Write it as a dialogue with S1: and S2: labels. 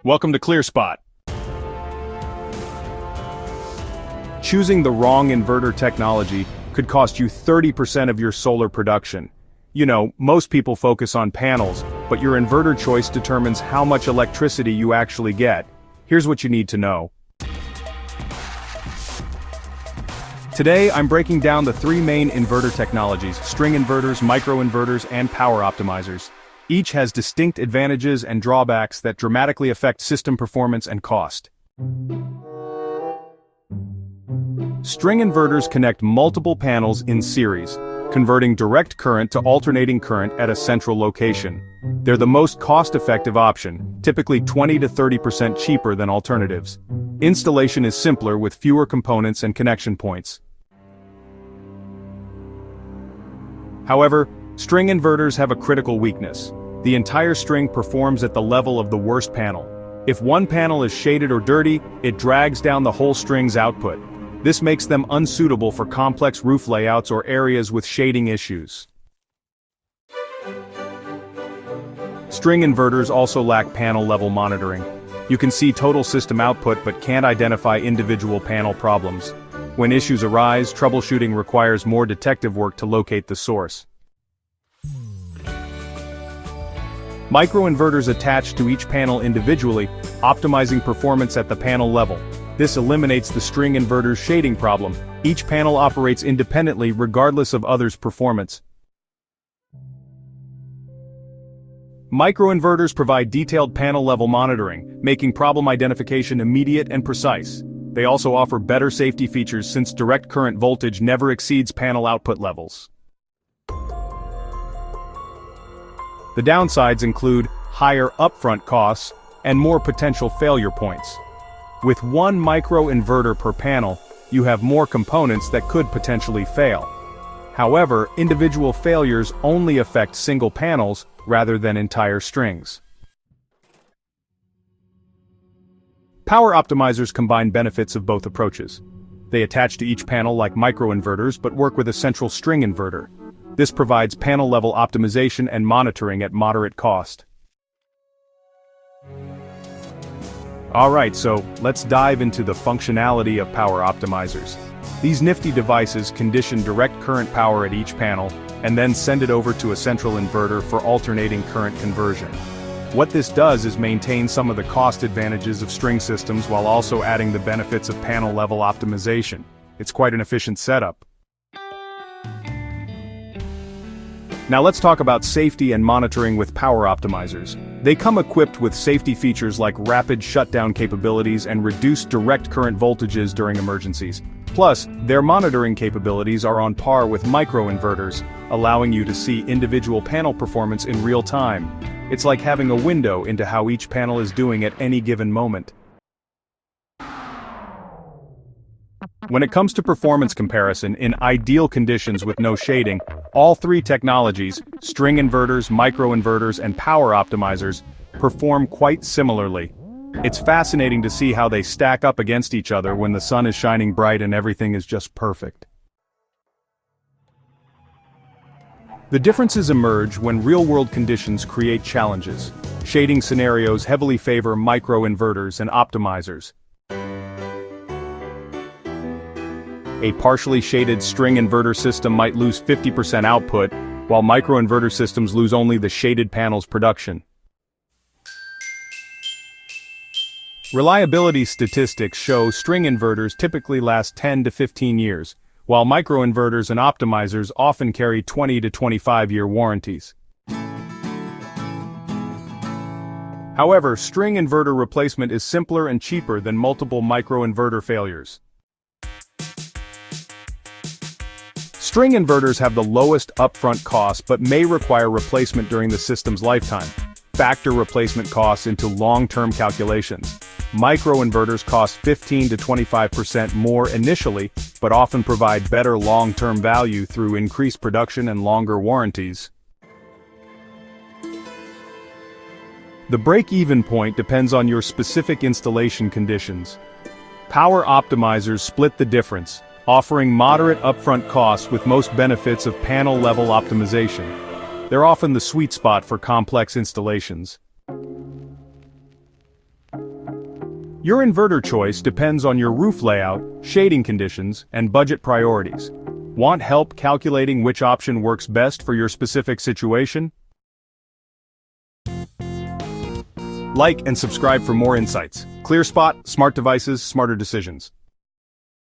S1: Welcome to ClearSpot. Choosing the wrong inverter technology could cost you 30% of your solar production. You know, most people focus on panels, but your inverter choice determines how much electricity you actually get. Here's what you need to know. Today, I'm breaking down the three main inverter technologies: string inverters, microinverters, and power optimizers. Each has distinct advantages and drawbacks that dramatically affect system performance and cost. String inverters connect multiple panels in series, converting direct current to alternating current at a central location. They're the most cost-effective option, typically 20 to 30% cheaper than alternatives. Installation is simpler with fewer components and connection points. However, string inverters have a critical weakness. The entire string performs at the level of the worst panel. If one panel is shaded or dirty, it drags down the whole string's output. This makes them unsuitable for complex roof layouts or areas with shading issues. String inverters also lack panel-level monitoring. You can see total system output but can't identify individual panel problems. When issues arise, troubleshooting requires more detective work to locate the source. Microinverters attach to each panel individually, optimizing performance at the panel level. This eliminates the string inverter's shading problem. Each panel operates independently regardless of others' performance. Microinverters provide detailed panel-level monitoring, making problem identification immediate and precise. They also offer better safety features since direct current voltage never exceeds panel output levels. The downsides include higher upfront costs and more potential failure points. With one microinverter per panel, you have more components that could potentially fail. However, individual failures only affect single panels rather than entire strings. Power optimizers combine benefits of both approaches. They attach to each panel like microinverters but work with a central string inverter. This provides panel-level optimization and monitoring at moderate cost. Alright, so let's dive into the functionality of power optimizers. These nifty devices condition direct current power at each panel, and then send it over to a central inverter for alternating current conversion. What this does is maintain some of the cost advantages of string systems while also adding the benefits of panel-level optimization. It's quite an efficient setup. Now let's talk about safety and monitoring with power optimizers. They come equipped with safety features like rapid shutdown capabilities and reduced direct current voltages during emergencies. Plus, their monitoring capabilities are on par with microinverters, allowing you to see individual panel performance in real time. It's like having a window into how each panel is doing at any given moment. When it comes to performance comparison in ideal conditions with no shading, all three technologies, string inverters, microinverters, and power optimizers, perform quite similarly. It's fascinating to see how they stack up against each other when the sun is shining bright and everything is just perfect. The differences emerge when real-world conditions create challenges. Shading scenarios heavily favor microinverters and optimizers. A partially shaded string inverter system might lose 50% output, while microinverter systems lose only the shaded panel's production. Reliability statistics show string inverters typically last 10 to 15 years, while microinverters and optimizers often carry 20 to 25-year warranties. However, string inverter replacement is simpler and cheaper than multiple microinverter failures. String inverters have the lowest upfront costs but may require replacement during the system's lifetime. Factor replacement costs into long-term calculations. Microinverters cost 15 to 25% more initially, but often provide better long-term value through increased production and longer warranties. The break-even point depends on your specific installation conditions. Power optimizers split the difference, offering moderate upfront costs with most benefits of panel-level optimization. They're often the sweet spot for complex installations. Your inverter choice depends on your roof layout, shading conditions, and budget priorities. Want help calculating which option works best for your specific situation? Like and subscribe for more insights. ClearSpot, smart devices, smarter decisions.